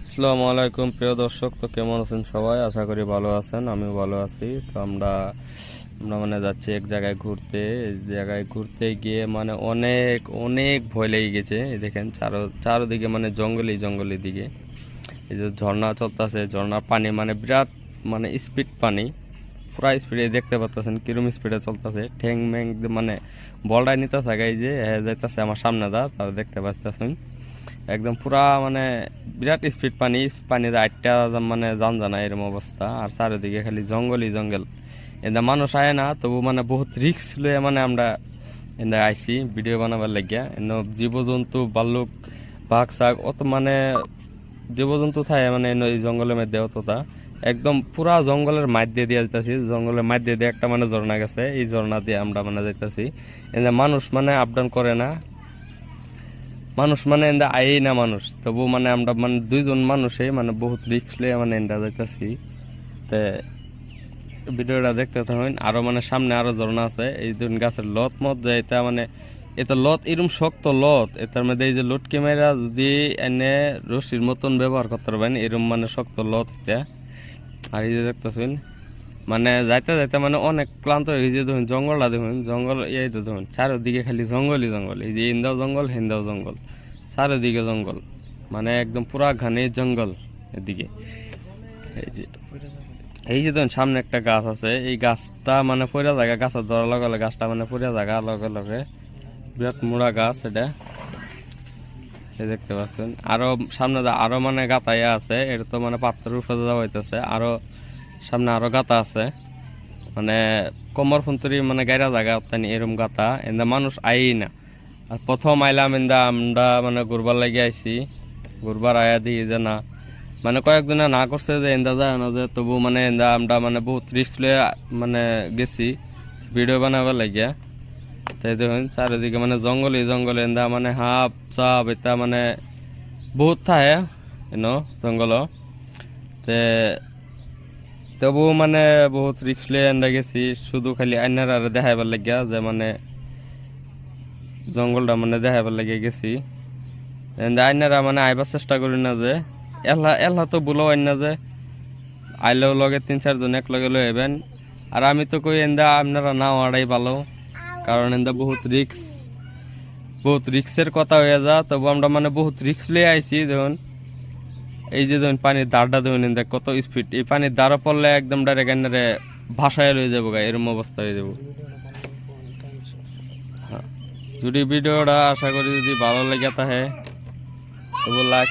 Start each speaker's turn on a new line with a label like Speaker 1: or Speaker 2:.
Speaker 1: আসসালামু আলাইকুম প্রিয় দর্শক, তো কেমন আছেন সবাই? আশা করি ভালো আছেন, আমিও ভালো আছি। তো আমরা আমরা মানে যাচ্ছি এক জায়গায় ঘুরতে। এই জায়গায় ঘুরতে গিয়ে মানে অনেক অনেক ভয় লেগে গেছে। এই দেখেন চারোদিকে মানে জঙ্গলি জঙ্গলি দিকে এই যে ঝর্ণা চলতেছে, ঝর্ণার পানি মানে বিরাট মানে স্পিড পানি, পুরা স্পিডে দেখতে পাচ্ছেন কিরম স্পিডে চলতেছে। ঠ্যাং ম্যাং মানে বলটাই নিতেছে, এই যে যাইতেছে আমার সামনে তারা দেখতে পাচ্ছেন একদম পুরা মানে বিরাট স্পিড পানি, পানিতে আটটা মানে যান জানা এরকম অবস্থা। আর চারিদিকে খালি জঙ্গলই জঙ্গল, এদা মানুষ আয় না, তবু মানে বহুত রিস্ক লয়ে মানে আমরা এদা আইছি ভিডিও বানাবার লাগিয়া। এন জীবজন্তু ভাল্লুক বাঘ শাক অত মানে জীবজন্তু থাকে মানে এই জঙ্গলের মধ্যে অতটা একদম পুরা জঙ্গলের মাঝ দিয়ে যাইতেছি। জঙ্গলের মাঝ দিয়ে একটা মানে ঝর্ণা গেছে, এই ঝর্ণা দিয়ে আমরা মানে যাইতেছি। এদের মানুষ মানে আপ ডাউন করে না, মানুষ মানে এন্দা আই না মানুষ, তবু মানে আমরা মানে দুইজন মানুষে মানে বহুত রিস্ক লিয়ে মানে এন্দা যাইতেছি। তে ভিডিওটা দেখতে থাকুন। আরো মানে সামনে আরো ঝর্ণা আছে, এই দুন গাছের লত মত যে এটা মানে এটা লত এরম শক্ত লত, এটার মধ্যে এই যে লটকি মেরা যদি এনে রশির মতন ব্যবহার করতে পারবেন এরম মানে শক্ত লত এটা। আর এই যে দেখতেছেন মানে যাইতে যাইতে মানে অনেক ক্লান্ত হয়ে গেছে। দেখুন জঙ্গলটা, দেখুন জঙ্গল, এই তো দেখুন চারিদিকে খালি জঙ্গলই জঙ্গল, এই যে ইন্দাও জঙ্গল হিন্দাও জঙ্গল, চারিদিকে জঙ্গল মানে একদম পুরা ঘানি জঙ্গল এদিকে। এই যে দেখুন সামনে একটা গাছ আছে, এই গাছটা মানে পড়া জায়গা, গাছের ধরা লগে লগে গাছটা মানে পড়া জায়গা লগে লগে বিরাট মুড়া গাছ এটা, এই দেখতে পাচ্ছেন। আরো সামনে আরো মানে গাতাইয়া আছে, এটা তো মানে পাথরের উপরে যাওয়া হইতেছে। আরো সামনে আরো গাতা আছে, মানে কমর ফুন্তরি মানে গাইরা জায়গা তানি এরম গাতা, এন্দা মানুষ আই না। আর প্রথম আইলাম এন্দা আমরা মানে ঘুরবার লাগে আইছি, ঘুরবার আয়া দিই যে না মানে কয়েকজনে না করছে যে এন্দা যায় না, যে তবু মানে এন্দা আমরা মানে বহুত রিস্ক লয়ে মানে গেছি ভিডিও বানাবার লাগিয়া। তাই দেখুন চারিদিকে মানে জঙ্গলে জঙ্গলে এন্দা মানে হাফ চাপ এটা মানে বহুত থাকে জঙ্গল। তে তবু মানে বহুত রিক্স লিয়ে এন্দা গেছি, শুধু খালি আইনার আর দেখাইবার লাগিয়া যে মানে জঙ্গলটা মানে দেখাইবার লাগিয়ে গেছি। এন্দা আইনারা মানে আইবার চেষ্টা করি না, যে এলা এলা তো বলো আইন না যে আইলেও লগে 3-4 জন এক লগে লই আইবেন। আর আমি তো কই এন্দা আপনারা নাও আড়াই ভালো, কারণ এন্দা বহুত রিক্সের কথা হয়ে যা। তবু আমরা মানে বহুত রিক্স লিয়ে আইছি। দেখুন এই যে দেখুন পানির দাঁড়টা দেখুন এন্দা কত স্পিড, এই পানির দাঁড়া পড়লে একদম ডাইরেক্ট এনারে ভাসায় লয়ে যাবো গা, এরম অবস্থা হয়ে যাবো। যদি ভিডিওটা আশা করি যদি ভালো লেগে থাকে তবু লাইক